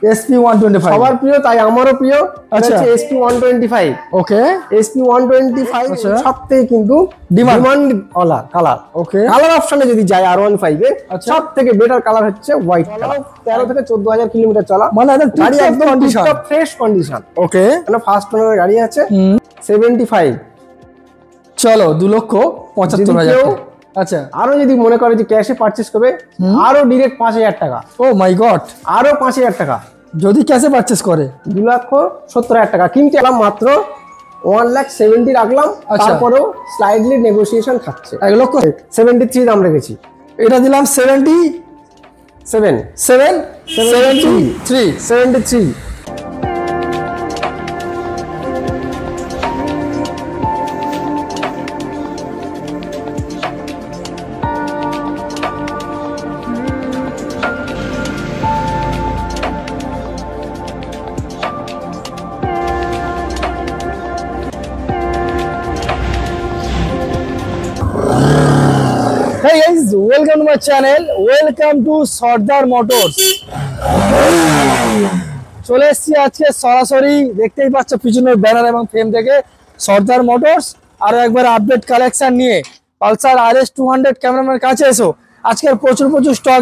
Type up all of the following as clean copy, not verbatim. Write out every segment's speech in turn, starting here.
SP125 সবার প্রিয়, তাই আমারও প্রিয়। আচ্ছা, SP125। ওকে, SP125 আচ্ছা, সবথেকে কিন্তু ডিমান্ড ওয়ালা কালার। ওকে, কালার অপশনে যদি যায় R15 এর সবথেকে বেটার কালার হচ্ছে হোয়াইট কালার। 13 থেকে 14000 কিলোমিটার চলা, মানে গাড়ি একদম টিপটপ ফ্রেশ কন্ডিশন। ওকে, মানে ফার্স্ট ওনার গাড়ি আছে। 75। চলো 2,75,000। আচ্ছা, আরো যদি মনে করে যে ক্যাশে পারচেজ করবে, আরো ডিরেক্ট 5000 টাকা। ও মাই গড, আরো 5000 টাকা যদি ক্যাশে পারচেজ করে 2,70,000 টাকা। কিনতে এলাম মাত্র 1,70,000 রাখলাম, তারপরেও স্লাইডলি নেগোসিয়েশন থাকছে। 1,73,000 দাম রেখেছি। এটা দিলাম 73। Hey guys, welcome to my channel. Welcome to Sardar motors. চলে এসেছি আজকে সরাসরি, দেখতেই পাচ্ছ পিছনের ব্যানার এবং ফ্রেম থেকে, সর্দার মোটরস আরো একবার আপডেট কালেকশন নিয়ে। পালসার RS 200 ক্যামেরাম্যানের কাছে এসো। আজকের প্রচুর স্টক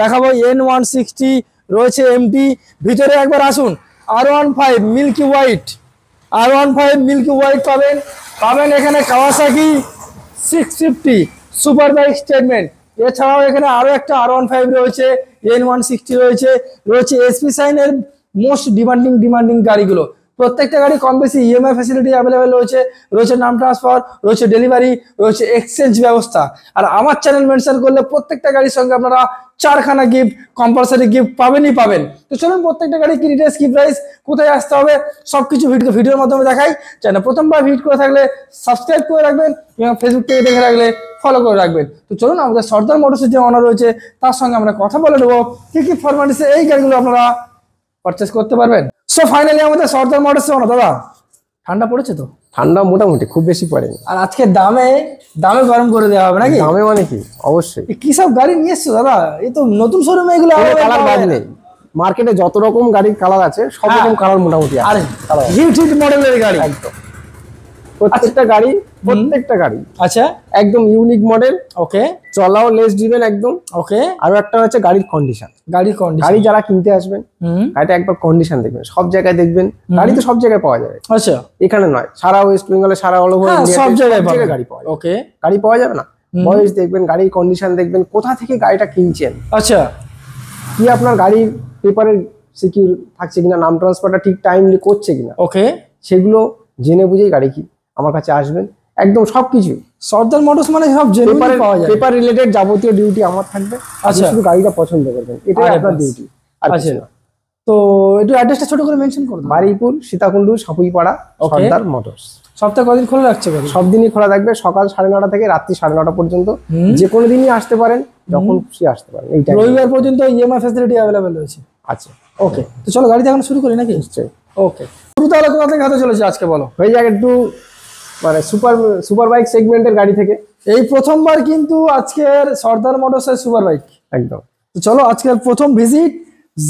দেখাবো N160 রয়েছে, MT। ভিতরে একবার আসুন। R15 মিল্কি হোয়াইট পাবেন এখানে। Kawasaki 650 super bike statement. এছাড়াও এখানে আরো একটা R15 রয়েছে, N160 রয়েছে SP সাইনের মোস্ট ডিমান্ডিং গাড়িগুলো। প্রত্যেকটা গাড়ি কম বেশি EMI ফ্যাসিলিটি অ্যাভেলেবেল রয়েছে নাম ট্রান্সফার, রয়েছে ডেলিভারি, রয়েছে এক্সচেঞ্জ ব্যবস্থা। আর আমার চ্যানেল মেনশন করলে প্রত্যেকটা গাড়ির সঙ্গে আপনারা 4খানা গিফট, কম্পালসারি গিফট পাবেনই। তো চলুন প্রত্যেকটা গাড়ি কি ডিটেইলস, কি প্রাইস, কোথায় আসতে হবে সবকিছু ভিডিওর মাধ্যমে দেখাই। চ্যানেল প্রথমবার ভিজিট করে থাকলে সাবস্ক্রাইব করে রাখবেন এবং ফেসবুক থেকে দেখে রাখলে ফলো করে রাখবেন। তো চলুন আমাদের সর্দার মোটরসের যে ওনার রয়েছে তার সঙ্গে আমরা কথা বলে নেবো কি ফরম্যালিটিসে এই গাড়িগুলো আপনারা পারচেস করতে পারবেন। সো ফাইনালি আমাদের সর্দার মোটরসে ওনার দাদা, ঠান্ডা পড়েছে তো? ঠান্ডা মোটামুটি, খুব বেশি পড়েনি। আর আজকে দামে গরম করে দেওয়া হবে নাকি? দামে মানে কি, অবশ্যই। কি সব গাড়ি নিয়ে এসছো দাদা? এই তো নতুন শোরুমে এগুলো কালার বাদ নেই। মার্কেটে যত রকম গাড়ির কালার আছে সব রকম কালার মোটামুটি আছে। হিট মডেলের গাড়ি একদম, প্রত্যেকটা গাড়ি আচ্ছা একদম ইউনিক মডেল। ওকে, চলাও লেস ড্রিভেন একদম। ওকে, আর একটা হচ্ছে গাড়ির কন্ডিশন। গাড়ি যারা কিনতে আসবেন গাড়িটা একবার কন্ডিশন দেখবেন। সব জায়গায় দেখবেন গাড়ি তো সব জায়গায় পাওয়া যাবে। আচ্ছা, এখানে নয়, সারা ওয়েস্ট বেঙ্গলে, সারা অল ওভার ইন্ডিয়া সব জায়গায় গাড়ি পাওয়া যাবে। ওকে, গাড়ি পাওয়া যাবে না, বয়স দেখবেন, গাড়ির কন্ডিশন দেখবেন, কোথা থেকে গাড়িটা কিনছেন। আচ্ছা, কি আপনার গাড়ির পেপারের সিকিউর থাকছে কিনা, নাম ট্রান্সফারটা ঠিক টাইমলি করছে কিনা, ওকে, সেগুলো জেনে বুঝেই গাড়ি কি আমার কাছে আসবেন। একদম সবকিছু সর্দার মোটরস মানে সব জেনুইন পাওয়া যায়। পেপার রিলেটেড যাবতীয় ডিউটি আমার থাকবে। আচ্ছা, শুধু গাড়িটা পছন্দ করবেন, এটাই আপনার ডিউটি। আচ্ছা, তো একটু অ্যাড্রেসটা ছোট করে মেনশন করুন। বারুইপুর, সীতাকুণ্ড, সাপুইপাড়া, সর্দার মোটরস। সপ্তাহে কদিন খোলা রাখছে? সব দিনই খোলা থাকবে, সকাল 9:30 থেকে রাত্রি 9:30 পর্যন্ত। যে কোনো দিনই আসতে পারেন, যখন খুশি আসতে পারেন। এইটা রবিবার পর্যন্ত EMI ফ্যাসিলিটি অ্যাভেলেবেল রয়েছে। আচ্ছা, ওকে, তো চলো গাড়ি দেখানো শুরু করি নাকি? নিশ্চয়ই। ওকে, শুরু তাহলে কোথা থেকে হাতে চলেছে আজকে বলো? হয়ে যাক একটু মানে সুপার বাইক সেগমেন্টের গাড়ি থেকে। এই প্রথমবার কিন্তু আজকের সর্দার মোটরসের সুপার বাইক। একদম। তো চলো আজকের প্রথম ভিজিট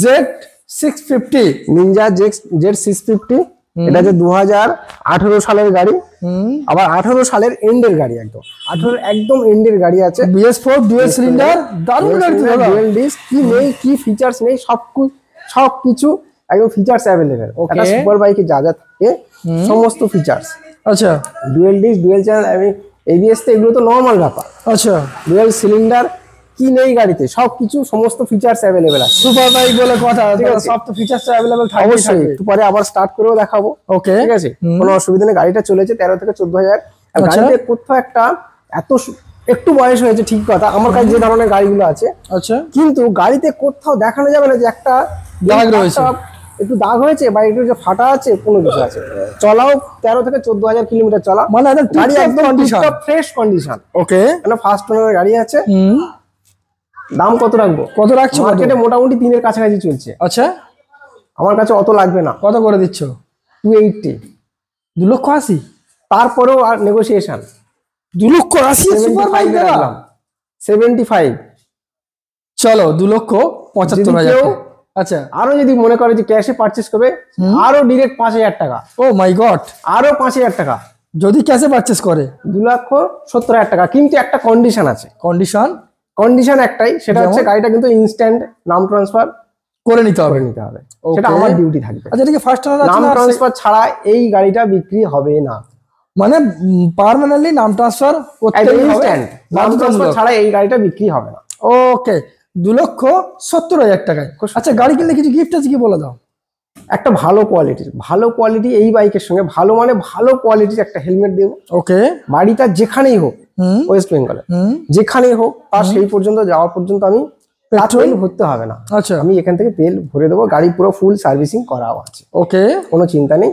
Z650 নিনজা Z650। এটা যে 2018 সালের গাড়ি, আবার 18 সালের এন্ডের গাড়ি। একদম এন্ডের গাড়ি আছে। BS4 ডুয়াল সিলিন্ডার, দারুণ গাড়ি তো দাদা। ডুয়াল ডিস্ক, কি নেই, কি ফিচার্স নেই, সবকিছু একদম ফিচার্স অ্যাভেলেবেল। একটা সুপার বাইকে যা যা থাকে সমস্ত ফিচার্স। আচ্ছা, dual disk, dual channel, ABS, তো এগুলো তো নরমাল ব্যাপার। আচ্ছা, ডুয়াল সিলিন্ডার, কি নেই গাড়িতে, সবকিছু সমস্ত ফিচার্স অ্যাভেলেবেল আছে। সুপার বাইক বলে কথা, সব তো ফিচার্স অ্যাভেলেবেল থাকে। অবশ্যই, একটু পরে আবার স্টার্ট করেও দেখাবো। ওকে, ঠিক আছে, কোনো অসুবিধা নেই। গাড়িটা চলেছে 13 থেকে 14,000। গাড়িতে কোথাও একটা একটু বয়স হয়েছে, ঠিক কথা, আমার কাছে যে ধরনের গাড়িগুলো আছে। আচ্ছা, কিন্তু গাড়িতে কোথাও দেখানো যাবে না যে একটা দাগ রয়েছে, একটু দাগ হয়েছে বা একটু যে ফাটা আছে, কোনো কিছু আছে। চলাও 13 থেকে 14,000 কিলোমিটার চলা, মানে গাড়ি একদম ফ্রেশ কন্ডিশন। ওকে, মানে ফার্স্ট ওনার গাড়ি আছে। দাম কত রাখবো? কত রাখছো? মার্কেটে মোটামুটি 3 এর কাছাকাছি চলছে। আচ্ছা, আমার কাছে অত লাগবে না। কত করে দিচ্ছ? 280। 2,80,000। তারপরেও আর নেগোসিয়েশন। 2,80,000 সুপার বাইক দাদা। 75। চলো 2,75,000। আচ্ছা, আরো যদি মনে করে যে ক্যাশে পারচেস করবে, আরো ডিরেক্ট 5,000 টাকা, ও মাই গড, আরো 5,000 টাকা, যদি ক্যাশে পারচেস করে 2,70,000 টাকা। কিন্তু একটা কন্ডিশন আছে, কন্ডিশন একটাই, সেটা হচ্ছে গাড়িটা কিন্তু ইনস্ট্যান্ট নাম ট্রান্সফার করে নিতে হবে। সেটা আমার ডিউটি থাকবে। আচ্ছা, এটাকে ফার্স্ট নাম ট্রান্সফার ছাড়া এই গাড়িটা বিক্রি হবে না, মানে পার্মানেন্টলি নাম ট্রান্সফার করতে হবে, ইনস্ট্যান্ট নাম ট্রান্সফার ছাড়া এই গাড়িটা বিক্রি হবে না। ওকে, 2,70,000 টাকায়। আচ্ছা, গাড়ি কিনলে কিছু গিফট আছে কি বলে দাও? একটা ভালো কোয়ালিটি এই বাইকের সঙ্গে ভালো কোয়ালিটির একটা হেলমেট দেবো। ওকে, বাড়িটা যেখানেই হোক, ওয়েস্ট বেঙ্গলে যেখানেই হোক, আর সেই পর্যন্ত যাওয়ার পর্যন্ত আমি পেট্রোল ভরতে হবে না। আচ্ছা, আমি এখান থেকে তেল ভরে দেবো, গাড়ি পুরো ফুল সার্ভিসিং করাও আছে। ওকে, কোনো চিন্তা নেই,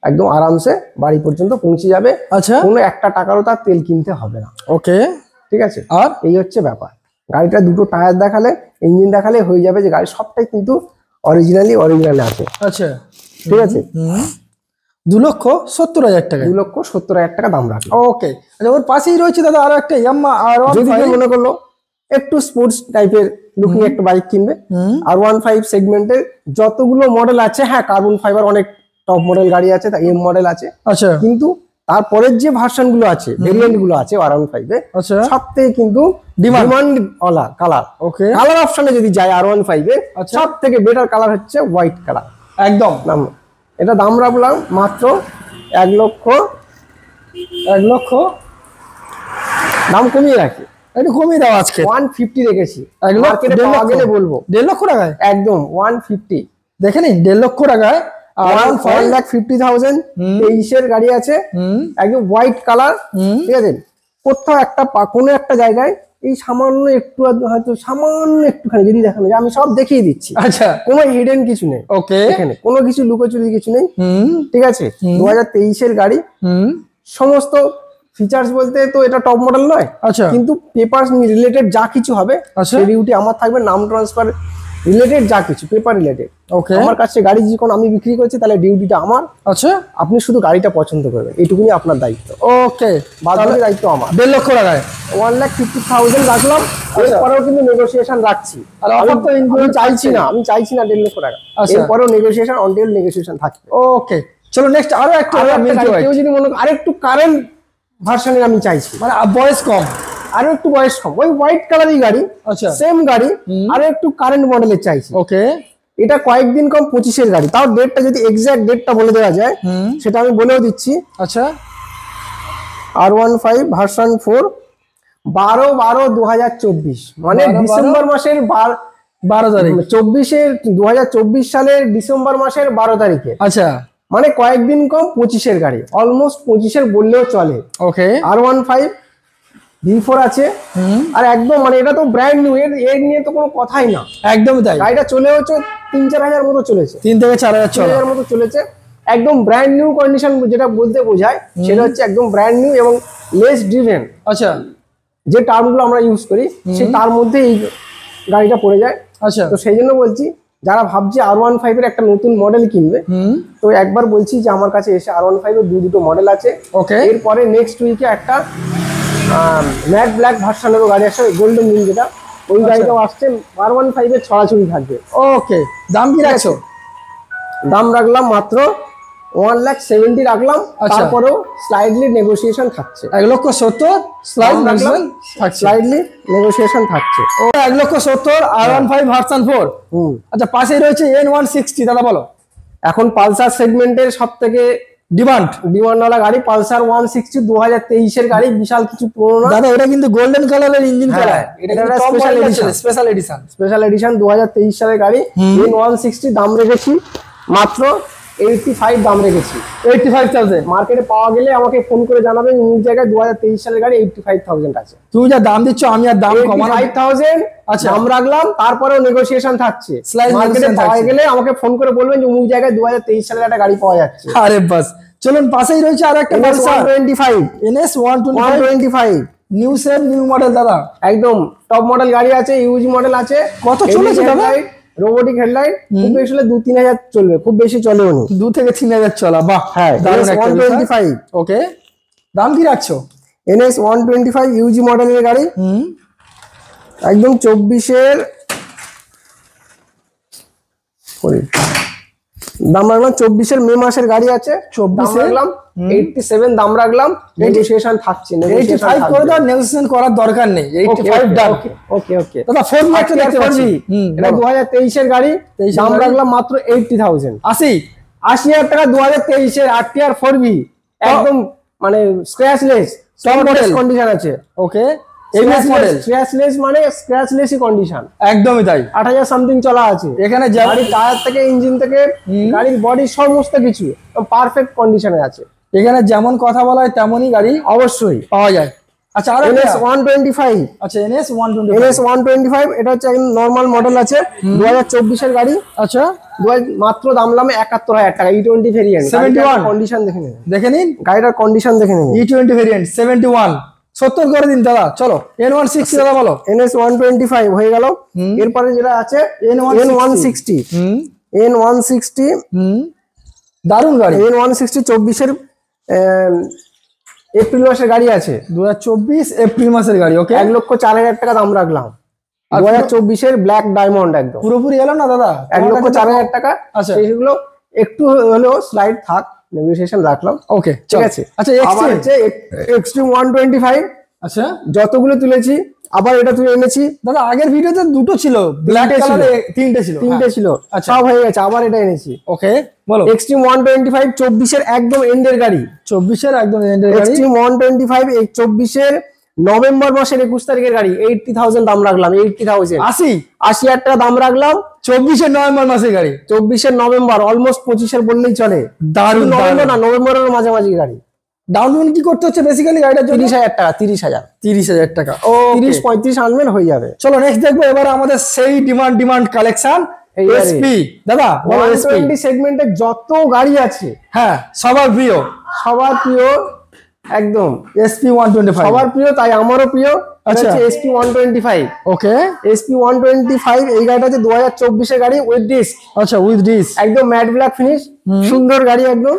একদম আরামসে বাড়ি পর্যন্ত পৌঁছে যাবে। আচ্ছা, কোনো একটা টাকারও তার তেল কিনতে হবে না। ওকে, ঠিক আছে, আর এই হচ্ছে ব্যাপার। গাড়িটা দুটো টায়ার দেখালে, ইঞ্জিন দেখালে হয়ে যাবে যে গাড়ি সবটাই কিন্তু অরিজিনাল আছে। আচ্ছা, ঠিক আছে, 2,70,000 টাকা, 2,70,000 টাকা দাম রাখি। ওকে। আচ্ছা, ওর পাশেই রয়েছে দাদা আরো একটা ইয়ামাহা যদি R15। মনে করলো একটু স্পোর্টস টাইপের লুকিং একটা বাইক কিনবে, R15 সেগমেন্টের যতগুলো মডেল আছে, হ্যাঁ কার্বন ফাইবার অনেক টপ মডেল গাড়ি আছে, এম মডেল আছে, আচ্ছা, কিন্তু তারপরের যে ভার্সন গুলো আছে, ভেরিয়েন্ট গুলো আছে R15 এ, আচ্ছা, সব থেকে কিন্তু ডিমান্ড ওয়ালা কালার, ওকে, কালার অপশনে যদি যায় R15 এ, সব থেকে বেটার কালার হচ্ছে হোয়াইট কালার। একদম এটা দাম রাখলাম মাত্র 1,00,000। দাম কমিয়ে রাখি, একটু কমিয়ে দাও, আজকে 150 রেখেছি। 1,00,000 পাওয়া গেলে বলবো 1,50,000 টাকায়, একদম 150। দেখে নিন, 1,50,000 টাকায় 1,50,000 23-এর গাড়ি আছে, একদম হোয়াইট কালার। ঠিক আছে, কোথাও কোনো একটা জায়গায় এই সামান্য একটু, হয়তো সামান্য একটুখানি যদি দেখানো যায়, আমি সব দেখিয়ে দিচ্ছি। আচ্ছা, কোনো হিডেন কিছু নেই, ওকে, এখানে কোনো কিছু লুকোচুরি কিছু নেই। ঠিক আছে, 2023-এর গাড়ি, সমস্ত ফিচার্স বলতে তো এটা টপ মডেল নয়, আচ্ছা, কিন্তু পেপার রিলেটেড যা কিছু হবে সেই ডিউটি আমার থাকবে। নাম ট্রান্সফার রিলেটেড যা কিছু পেপার রিলেটেড, ওকে, আমার কাছে গাড়ি যখন আমি বিক্রি করছি, তাহলে ডিউটিটা আমার। আচ্ছা, আপনি শুধু গাড়িটা পছন্দ করবেন, এইটুকুনি আপনার দায়িত্ব। ওকে, বাদ বাকি দায়িত্ব আমার। 1,50,000 টাকায় 1,50,000 রাখলাম, এরপরেও কিন্তু নেগোসিয়েশন রাখছি। আমি চাইছি না 1,50,000 টাকা, এরপরেও নেগোসিয়েশন, অন টেল নেগোসিয়েশন থাকবে। ওকে, চলো নেক্সট আরো একটা। কেউ যদি মনে করে আরেকটু কারেন্ট ভার্সনের আমি চাইছি, মানে বয়স কম, আরো একটু বয়স কম, ওই হোয়াইট কালারই গাড়ি, আচ্ছা, সেম গাড়ি, আরো একটু কারেন্ট মডেলের চাইছি। ওকে, এটা কয়েকদিন কম 25-এর গাড়ি, তাও ডেটটা যদি এক্সাক্ট ডেটটা বলে দেওয়া যায়, সেটা আমি বলেও দিচ্ছি। আচ্ছা, R15 ভার্সন 4, 12/12/2024, মানে ডিসেম্বর মাসের 12 তারিখ, 2024 সালের ডিসেম্বর মাসের 12 তারিখে। আচ্ছা, মানে কয়েকদিন কম 25-এর গাড়ি, অলমোস্ট 25-এর বললেও চলে। ওকে, R15 V4 আছে, আর একদম মানে এটা তো ব্র্যান্ড নিউ, এর নিয়ে তো কোনো কথাই না, একদমই তাই। গাড়িটা চলে হচ্ছে 3-4 হাজার মতো চলেছে, 3 থেকে 4,000 মতো চলেছে, একদম ব্র্যান্ড নিউ কন্ডিশন, যেটা বলতে বোঝায় সেটা হচ্ছে একদম ব্র্যান্ড নিউ এবং লেস ড্রিভেন। আচ্ছা, যে টার্মগুলো আমরা ইউজ করি সেই তার মধ্যে এই গাড়িটা পড়ে যায়। আচ্ছা, তো সেই জন্য বলছি, যারা ভাবছে R15 এর একটা নতুন মডেল কিনবে, তো একবার বলছি যে আমার কাছে এসে R15 এর দুটো মডেল আছে। ওকে, এরপরে নেক্সট উইকে একটা ম্যাট ব্ল্যাক ভার্সনেরও গাড়ি আসছে, গোল্ডেন রিং যেটা, ওই গাড়িটাও আসছে। R15 এর ছড়াছড়ি থাকবে। ওকে, দাম কি রাখছো? দাম রাখলাম মাত্র 1,70,000 রাখলাম, তারপরেও স্লাইডলি নেগোসিয়েশন থাকছে। 1,70,000 স্লাইডলি নেগোসিয়েশন থাকছে। ও 1,70,000 R15 ভার্সন 4। আচ্ছা, পাশেই রয়েছে N160, দাদা বলো। এখন পালসার সেগমেন্টের সব থেকে ডিমান্ডওয়ালা গাড়ি পালসার 160, 2023-এর গাড়ি, বিশাল কিছু পুরোনো দাদা। এটা কিন্তু গোল্ডেন কালারের ইঞ্জিন কালার, এটা স্পেশাল এডিশন 2023 সালের গাড়ি। N160 দাম রেখেছি মাত্র 85, দাম রেখেছি 85,000। মার্কেটে পাওয়া গেলে আমাকে ফোন করে জানাবেন, অমুক জায়গায় 2023 সালের গাড়ি 85,000 আছে। তুমি যা দাম দিচ্ছ, আমি আর দাম কমানো 85,000 দাম রাখলাম, তারপরেও নেগোসিয়েশন থাকছে। মার্কেটে পাওয়া গেলে আমাকে ফোন করে বলবেন যে অমুক জায়গায় 2023 সালের একটা গাড়ি পাওয়া যাচ্ছে। আরে বাস, চলুন পাশেই রয়েছে আর একটা NS 125 new same new model দাদা, একদম টপ মডেল গাড়ি আছে, ইউজ মডেল আছে। কত চলেছে দাদা? রোবোটিক হেডলাইট, খুব বেশি হলে 2-3 হাজার চলবে, খুব বেশি চলেও নি, 2 থেকে 3 হাজার চলা। বাহ, হ্যাঁ, দারুণ একটা 125। ওকে, দাম কি রাখছো? NS 125 ইউজি মডেলের গাড়ি, একদম 24-এর দাম রাখলাম 24-এর মে মাসের গাড়ি আছে, 24 দাম রাখলাম 87 দাম রাখলাম, নেগোসিয়েশন থাকছে, 85 করে দাও, নেগোসিয়েশন করার দরকার নেই, 85 ডান। ওকে ওকে দাদা 4V একটা দেখতে পাচ্ছি, এটা 2023-এর গাড়ি, দাম রাখলাম মাত্র 80,000, 80,000 টাকা 2023-এর RTR 4V, একদম মানে স্ক্র্যাচলেস, সব মডেল কন্ডিশন আছে। ওকে, এবিএস মডেল, স্ক্র্যাচলেস মানে স্ক্র্যাচলেসই কন্ডিশন, একদমই তাই। 8,000 সামথিং চলা আছে এখানে গাড়ির টায়ার থেকে ইঞ্জিন থেকে গাড়ির বডি সমস্ত কিছু পারফেক্ট কন্ডিশনে আছে। এখানে যেমন কথা বলা হয় তেমনই গাড়ি অবশ্যই পাওয়া যায়। আচ্ছা, আর NS 125, আচ্ছা NS 125, NS 125 এটা হচ্ছে একদম নরমাল মডেল আছে, 2024-এর গাড়ি। আচ্ছা, মাত্র দাম নামে 71,000 টাকা, E20 ভেরিয়েন্ট, 71 কন্ডিশন দেখে নিন, দেখে নিন গাড়িটার কন্ডিশন দেখে নিন। E20 ভেরিয়েন্ট 71, 70 করে দিন দাদা। চলো N160 দাদা বলো। NS 125 হয়ে গেল। এরপরে যেটা আছে N160, N160 দারুণ গাড়ি। N160 24-এর এপ্রিল মাসের গাড়ি আছে, 2024 এপ্রিল মাসের গাড়ি। ওকে, 1,04,000 টাকা দাম রাখলাম, 2024-এর ব্ল্যাক ডায়মন্ড, একদম পুরোপুরি এলো না দাদা, 1,04,000 টাকা। আচ্ছা, সেইগুলো একটু হলেও স্লাইড থাক, নেগোসিয়েশন রাখলাম। ওকে, ঠিক আছে। আচ্ছা, আবার হচ্ছে Xtreme 125, আচ্ছা যতগুলো তুলেছি আবার এটা তুলে এনেছি দাদা। আগের ভিডিওতে দুটো ছিল, ব্ল্যাক কালারে তিনটে ছিল, সব হয়ে গেছে, আবার এটা এনেছি। ওকে বলো। Xtreme 125 24-এর একদম এন্ডের গাড়ি, 24-এর একদম এন্ডের গাড়ি। Xtreme 125 এই 24-এর নভেম্বর মাসের 21 তারিখের গাড়ি, 80,000 দাম রাখলাম, 80,000, 80,000 টাকা দাম রাখলাম। 24-এর নভেম্বর মাসের গাড়ি, 24-এর নভেম্বর, অলমোস্ট 25-এর বললেই চলে। দারুণ, নভেম্বর না, নভেম্বরের মাঝামাঝি গাড়ি। ডাউন পেমেন্ট কি করতে হচ্ছে বেসিক্যালি গাড়িটার জন্য? 30,000 টাকা, 30,000 টাকা। ও 30-35 আনবেন হয়ে যাবে। চলো নেক্সট দেখবো এবার আমাদের সেই ডিমান্ড কালেকশন এসপি। দাদা বলো, এসপি সেগমেন্টে যত গাড়ি আছে, হ্যাঁ সবার প্রিয়, একদম এসপি 125 সবার প্রিয়, তাই আমারও প্রিয়। আচ্ছা, এসপি 125। ওকে, এসপি 125 এই গাড়িটা হচ্ছে 2024-এর গাড়ি, উইথ ডিস্ক। আচ্ছা, উইথ ডিস্ক, একদম ম্যাট ব্ল্যাক ফিনিশ, সুন্দর গাড়ি একদম।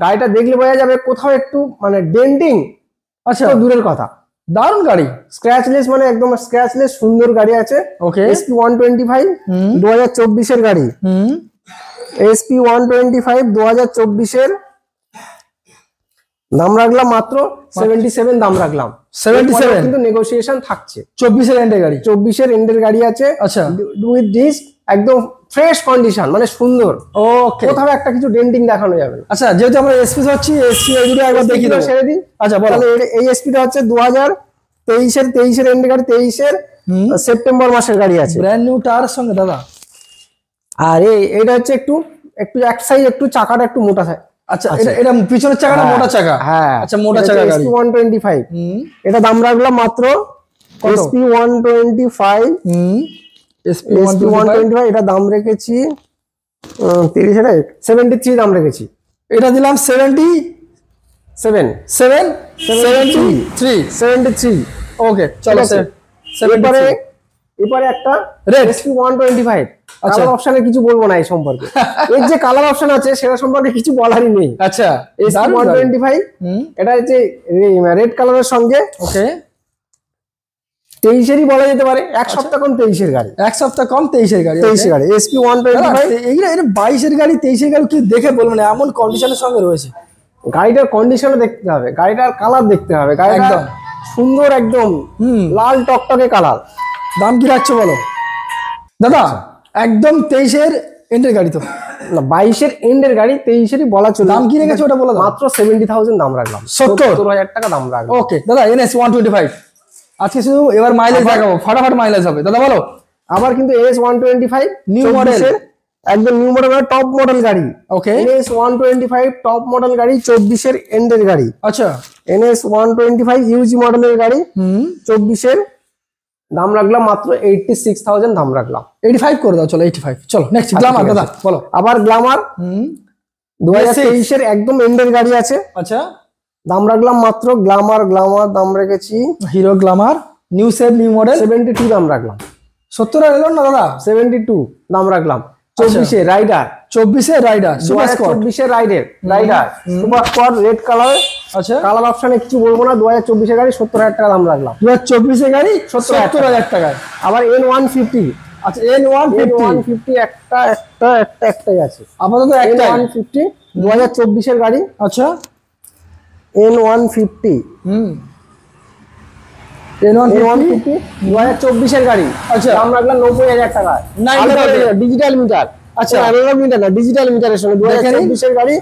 গাড়িটা দেখলে বোঝা যাবে কোথাও একটু মানে ডেন্টিং, আচ্ছা দূরের কথা, দারুণ গাড়ি, স্ক্র্যাচলেস, মানে একদম স্ক্র্যাচলেস সুন্দর গাড়ি আছে। ওকে, এসপি 125 2024-এর গাড়ি, এসপি 125 2024-এর দাম রাখলাম মাত্র 77 দাম রাখলাম, 77 কিন্তু নেগোসিয়েশন থাকছে। 24-এর এন্ডের গাড়ি, 24-এর এন্ডের গাড়ি আছে। আচ্ছা, উইথ ডিস্ক, একদম ফ্রেশ কন্ডিশন, মানে সুন্দর, ওকে, কোথাও একটা কিছু ডেন্টিং দেখানো যাবে না। আচ্ছা, যেহেতু আমরা এসপি হচ্ছি, এসপি এগুলো একবার দেখি দাও, ছেড়ে দিই। আচ্ছা বলো। তাহলে এই এসপিটা হচ্ছে 2023-এর এন্ডের গাড়ি, 23-এর সেপ্টেম্বর মাসের গাড়ি আছে, ব্র্যান্ড নিউ টায়ারের সঙ্গে দাদা। আর এইটা হচ্ছে একটু এক সাইজ, একটু চাকাটা একটু মোটা থাকে। আচ্ছা, এটা পিছনের চাকাটা মোটা চাকা, হ্যাঁ, আচ্ছা মোটা চাকা গাড়ি। এসপি 125 এটা দাম রাখলাম মাত্র এসপি 125, এসপি 125 এটা দাম রেখেছি 73 দাম রেখেছি। এটা দিলাম 73। ওকে, চলো এবারে একটা রেড এসপি 125 কালার অপশনে কিছু বলবো না এই সম্পর্কে। এর যে কালার অপশন আছে সেটা সম্পর্কে কিছু বলারই নেই। আচ্ছা, এসপি 125 এটা হচ্ছে রেড কালারের সঙ্গে, ওকে 23-এরই বলা যেতে পারে, এক সপ্তাহ কম 23-এর গাড়ি, এক সপ্তাহ কম 23-এর গাড়ি, 23-এর গাড়ি এসপি 125। এইগুলো এটা 22-এর গাড়ি 23-এর গাড়ি কি দেখে বলবো না, এমন কন্ডিশনের সঙ্গে রয়েছে। গাড়িটার কন্ডিশনও দেখতে হবে, গাড়িটার কালার দেখতে হবে, গাড়িটা একদম সুন্দর, একদম লাল টকটকে কালার। দাম কি রাখছো বলো দাদা? একদম 23-এর এন্ডের গাড়ি তো না, 22-এর এন্ডের গাড়ি, 23-এরই বলা চলে। দাম কি রেখেছো ওটা বলো? মাত্র 70,000 দাম রাখলাম, 70,000 টাকা দাম রাখলাম। ওকে দাদা, NS 125 আজকে শুধু এবার মাইলেজ দেখাবো, ফাটাফাট মাইলেজ হবে দাদা বলো। আবার কিন্তু NS 125 নিউ মডেল, একদম নিউ মডেল, টপ মডেল গাড়ি। ওকে, NS 125 টপ মডেল গাড়ি, 24-এর এন্ডের গাড়ি। আচ্ছা, NS 125 ইউজি মডেলের গাড়ি, 24-এর দাম রাখলাম মাত্র 86,000 দাম রাখলাম। 85 করে দাও, চলো 85। চলো নেক্সট গ্ল্যামার দাদা বলো। আবার গ্ল্যামার 2023-এর একদম এন্ডের গাড়ি আছে। আচ্ছা, দাম রাখলাম মাত্র গ্ল্যামার দাম রেখেছি hero Glamour new save new model 72 দাম রাখলাম। 70 এলো না দাদা? 72 দাম রাখলাম। 24-এর রাইডার, 24-এর রাইডার সুপার স্কোয়াড, 24-এর rider super squad red colour. আচ্ছা, কালার অপশনে কিছু বলবো না, 2024-এর গাড়ি 70,000 টাকা দাম রাখলাম। 2024-এর গাড়ি 70,000 টাকায়। আবার N150 আচ্ছা N150 N150 একটাই আছে আপাতত একটাই। N150 2024 এর গাড়ি। আচ্ছা N150 N150 2024 এর গাড়ি। আচ্ছা। দাম রাখলাম 90,000 টাকা। 90,000 ডিজিটাল মিটার। আচ্ছা। অ্যানালগ মিটার না, ডিজিটাল মিটারের সঙ্গে 2024 এর গাড়ি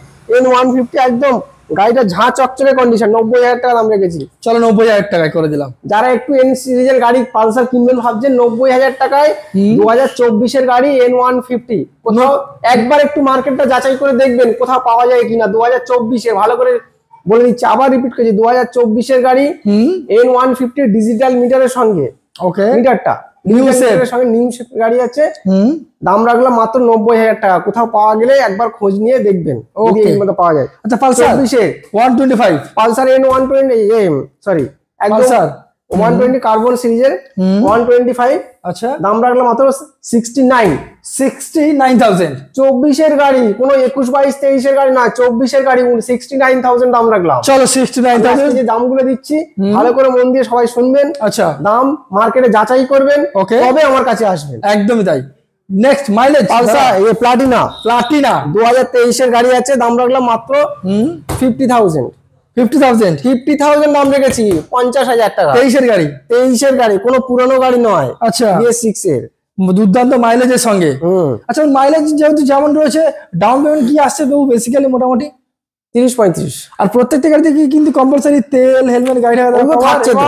N150 একদম গাড়িটা ঝাঁ চকচকে কন্ডিশন। 90,000 টাকা দাম রেখেছি। চলো 90,000 টাকায় করে দিলাম। যারা একটু এন সিরিজের গাড়ি পালসার কিনবেন ভাবছেন 90,000 টাকায় 2024 এর গাড়ি N150 কোথাও একবার একটু মার্কেটটা যাচাই করে দেখবেন কোথাও পাওয়া যায় কিনা। 2024 এ ভালো করে বলে দিচ্ছি, আবার রিপিট করছি, 2024 এর গাড়ি N150 ডিজিটাল মিটারের সঙ্গে। ওকে মিটারটা নিউ সেটের সঙ্গে নিউ সেট গাড়ি আছে। দাম রাখলাম মাত্র 90,000 টাকা। কোথাও পাওয়া গেলে একবার খোঁজ নিয়ে দেখবেন যদি এই মতো পাওয়া যায়। আচ্ছা Pulsar 125 Pulsar N120 sorry Pulsar 120 carbon সিরিজের 125। আচ্ছা দাম রাখলাম মাত্র 69,000 24 এর গাড়ি, কোনো 21 22 23 এর গাড়ি না, 24 এর গাড়ি 69,000 দাম রাখলাম। চলো 69,000 যে দামগুলো দিচ্ছি ভালো করে মন দিয়ে সবাই শুনবেন। আচ্ছা দাম মার্কেটে যাচাই করবেন, ওকে তবে আমার কাছে আসবেন। একদমই তাই। নেক্সট মাইলেজ পালসার প্লাটিনা 2023 এর গাড়ি আছে। দাম রাখলাম মাত্র 50,000 দাম রেখেছি 50,000 টাকা। 23 এর গাড়ি 23 এর গাড়ি, কোনো পুরনো গাড়ি নয়। আচ্ছা BS6 এর দুর্দান্ত মাইলেজের সঙ্গে। আচ্ছা মাইলেজ যেহেতু যেমন রয়েছে, ডাউন পেমেন্ট কি আসছে তবু বেসিক্যালি মোটামুটি 30-35। আর প্রত্যেকটা গাড়িতে কি কিন্তু কম্পালসারি তেল হেলমেট গাড়ি থাকছে তো,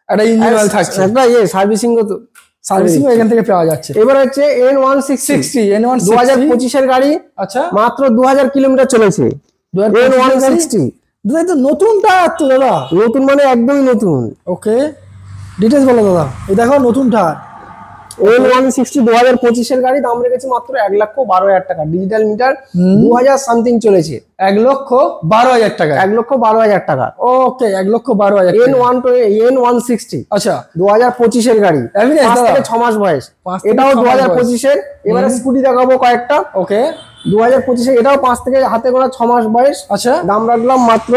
একটা ইঞ্জিন অয়েল থাকছে, একটা সার্ভিসিং তো সার্ভিসিং এখান থেকে পাওয়া যাচ্ছে। এবার হচ্ছে N160 N160 2025 এর গাড়ি। আচ্ছা মাত্র 2000 কিলোমিটার চলেছে। N160 দাদা তো নতুনটা তো দাদা, নতুন মানে একদমই নতুন। ওকে ডিটেইলস বলো দাদা। এই দেখো নতুনটা N160 2025 এর গাড়ি। দাম রেখেছি মাত্র 1,12,000 টাকা। ডিজিটাল মিটার 2000 সামথিং চলেছে। 1,12,000 টাকা। 1,12,000 টাকা। ওকে 1,12,000 N160 আচ্ছা 2025 এর গাড়ি। 5 থেকে 6 মাস বয়স। এটাও 2025 এর। এবারে স্কুটি দেখাবো কয়েকটা। ওকে 2025 এ এটাও 5 থেকে হাতে গোনা 6 মাস বয়স। আচ্ছা দাম রাখলাম মাত্র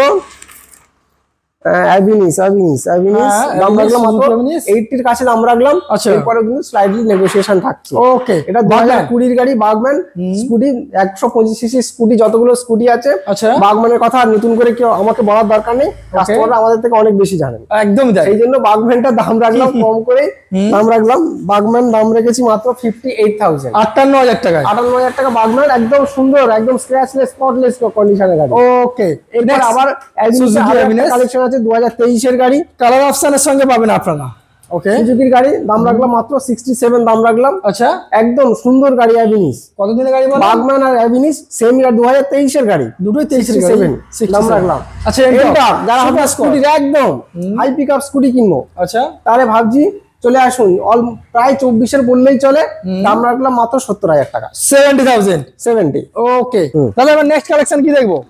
অ্যাভিনিস দাম রাখলাম মাত্র 80 এর কাছে দাম রাখলাম। এরপরে কিন্তু স্লাইডলি নেগোসিয়েশন থাকছে। ওকে এটা 2020 এর গাড়ি বাগম্যান স্কুটি। 125 সিসি স্কুটি, যতগুলো স্কুটি আছে বাগম্যানের কথা আর নতুন করে কেউ আমাকে বলার দরকার নেই, কাস্টমাররা আমাদের থেকে অনেক বেশি জানেন। একদম তাই। এই জন্য বাগম্যানটা দাম রাখলাম কম করে। দাম রাখলাম বাগম্যান দাম রেখেছি মাত্র 58,000 58,000 টাকা। 58,000 টাকা বাগম্যান, একদম সুন্দর, একদম স্ক্র্যাচলেস স্পটলেস কন্ডিশনের গাড়ি। ওকে এরপর আবার কালেকশন আছে 2023 এর গাড়ি। কালার অপশনের সঙ্গে পাবেন আপনারা। ওকে সুজুকির গাড়ি। দাম রাখলাম মাত্র 67 দাম রাখলাম। আচ্ছা একদম সুন্দর গাড়ি অ্যাভিনিস। কতদিনের গাড়ি বলো? বাগম্যান আর অ্যাভিনিস সেম ইয়ার 2023 এর গাড়ি, দুটোই 23 এর গাড়ি। 67 দাম রাখলাম। আচ্ছা এটা যারা হালকা স্কুটি একদম হাই পিকআপ স্কুটি কিনবো, আচ্ছা তাহলে ভাবছি চলে আসুন। প্রায় 24 এর বললেই চলে। দাম রাখলাম মাত্র 70,000 টাকা। 70,000 ওকে। তাহলে এবার নেক্সট কালেকশন কি দেখবো?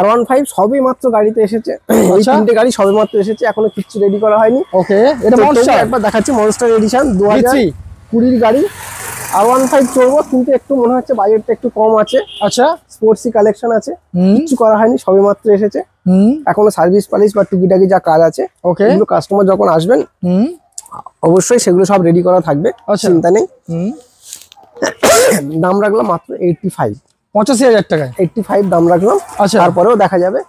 R15 সবই মাত্র গাড়িতে এসেছে। এই তিনটে গাড়ি সবে মাত্র এসেছে, এখনো কিচ্ছু রেডি করা হয়নি। ওকে এটা মনস্টার একবার দেখাচ্ছি, মনস্টার এডিশন 2020 গাড়ি। R15 চলবো, কিন্তু একটু মনে হচ্ছে বাজেটটা একটু কম আছে। আচ্ছা স্পোর্টসি কালেকশন আছে, কিছু করা হয়নি, সবে মাত্র এসেছে। এখনো সার্ভিস পালিশ বা টুকিটাকি যা কাজ আছে এগুলো কাস্টমার যখন আসবেন অবশ্যই সেগুলো সব রেডি করা থাকবে, চিন্তা নেই। দাম রাখলাম মাত্র 85,000 টাকায়। 85 দাম রাখলাম। আচ্ছা তারপরেও দেখা যাবে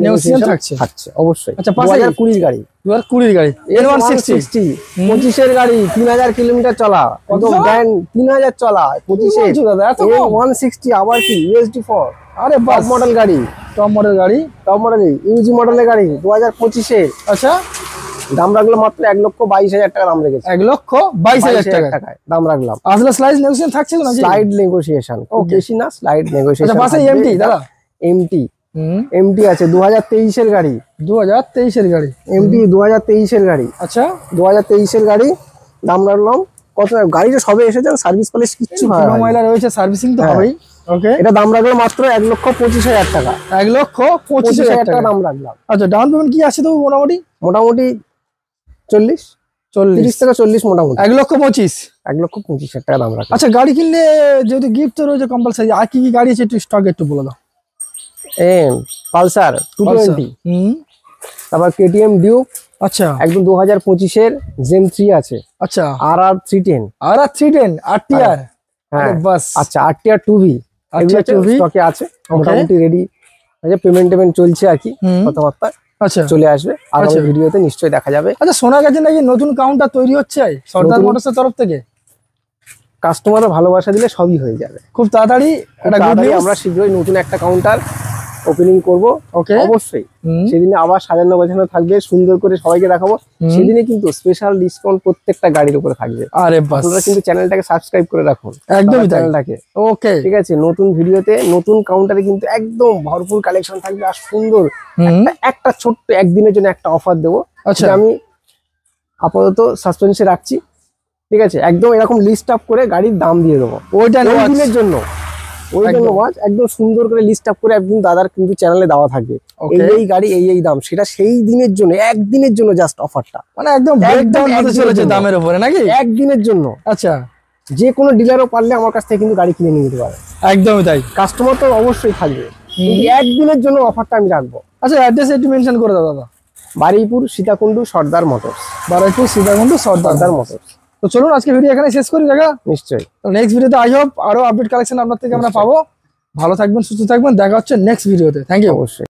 নেগোসিয়েশন থাকছে অবশ্যই। আচ্ছা 2020 গাড়ি, 2020 গাড়ি N160 25 এর গাড়ি, 3000 কিলোমিটার চলা, একদম ব্র্যান্ড 3000 চলা 25 এর N160। আবার কি USD4, আরে টপ মডেল গাড়ি, টপ মডেল গাড়ি, টপ মডেল ইউজি মডেলের গাড়ি 2025 এর। আচ্ছা দাম রাখলাম মাত্র 1,22,000 টাকা দাম রেখেছি। 1,22,000 টাকায় দাম রাখলাম। আসলে স্লাইড নেগোসিয়েশন থাকছে না? স্লাইড নেগোসিয়েশন বেশি না, স্লাইড নেগোসিয়েশন। আচ্ছা পাশে এমটি দাদা, এমটি আছে 2023 এর গাড়ি। 2023 এর গাড়ি এমটি 2023 এর গাড়ি। আচ্ছা 2023 এর গাড়ি। দাম রাখলাম কত? গাড়িটা সবে এসেছে, সার্ভিস পালিশ কিচ্ছু হয় না, ময়লা রয়েছে, সার্ভিসিং তো হবেই। ওকে এটা দাম রাখলাম মাত্র 1,25,000 টাকা। 1,25,000 টাকা দাম রাখলাম। আচ্ছা ডাউন পেমেন্ট কি আছে তো মোটামুটি? 30 থেকে 40 মোটামুটি। 1,25,000 টাকা দাম রাখলাম। আচ্ছা গাড়ি কিনলে যেহেতু গিফট তো রয়েছে কম্পালসারি, আর কি কি গাড়ি আছে একটু স্টক একটু বলে দাও। পালসার 220, তারপর KTM ডিউক, আচ্ছা একদম 2025-এর জেন 3 আছে, আচ্ছা RR 310। RR 310 RTR। হ্যাঁ বাস আচ্ছা, RTR 2V RTR 2V স্টকে আছে, মোটামুটি রেডি আছে, পেমেন্ট চলছে আর কি, হুম। কথাবার্তা আচ্ছা চলে আসবে আগামী আচ্ছা। ভিডিওতে নিশ্চয়ই দেখা যাবে। আচ্ছা শোনা গেছে নাকি নতুন কাউন্টার তৈরি হচ্ছে সর্দার নতুন- মোটরসের তরফ থেকে? কাস্টমারের ভালোবাসা দিলে সবই হয়ে যাবে। খুব তাড়াতাড়ি একটা গুড তাড়াতাড়ি নিউজ। আমরা শীঘ্রই নতুন একটা কাউন্টার ওপেনিং করব, ওকে অবশ্যই। হুম। সেদিনে আবার সাজানো গোছানো থাকবে, সুন্দর করে সবাইকে দেখাবো। সেদিনে কিন্তু স্পেশাল ডিসকাউন্ট প্রত্যেকটা গাড়ির উপরে থাকবে। আরে বাস আপনারা কিন্তু চ্যানেলটাকে সাবস্ক্রাইব করে রাখুন, একদমই তাই। চ্যানেলটাকে। ওকে ঠিক আছে, নতুন ভিডিওতে নতুন কাউন্টারে কিন্তু একদম ভরপুর কালেকশন থাকবে আর সুন্দর হুম। একটা ছোট্ট একদিনের জন্য একটা অফার দেবো, আচ্ছা। যেটা আমি আপাতত সাসপেন্সে রাখছি। ঠিক আছে, একদম এরকম লিস্ট আপ করে গাড়ির দাম দিয়ে দেবো ওইটা ওই নেওয়া দিনের জন্য, ওই জন্য একদম। ওয়াচ একদম সুন্দর করে লিস্ট আপ করে একদিন দাদার কিন্তু চ্যানেলে দেওয়া থাকবে, Okay. এই গাড়ি এই দাম, সেটা সেই দিনের জন্য, একদিনের জন্য জাস্ট অফারটা, মানে একদম ব্রেকডাউন হতে একদিনের চলেছে জন্য। দামের উপরে নাকি? একদিনের জন্য। আচ্ছা যে কোনো ডিলারও পারলে আমার কাছ থেকে কিন্তু গাড়ি কিনে নিয়ে যেতে পারে, একদমই তাই। কাস্টমার তো অবশ্যই থাকবে, কিন্তু একদিনের জন্য অফারটা আমি রাখবো। আচ্ছা অ্যাড্রেস একটু মেনশন করে দাও দাদা। বারুইপুর সীতাকুণ্ডু সর্দার মোটরস, বারুইপুর সীতাকুণ্ড সর্দার। সর্দার মোটরস। তো চলুন আজকে ভিডিও এখানে শেষ করি দেখা। নিশ্চয়ই। নেক্সট ভিডিওতে আই হোপ আরো আপডেট কালেকশন আপনার থেকে আমরা পাবো। ভালো থাকবেন, সুস্থ থাকবেন, দেখা হচ্ছে নেক্সট ভিডিওতে। Thank you. অবশ্যই।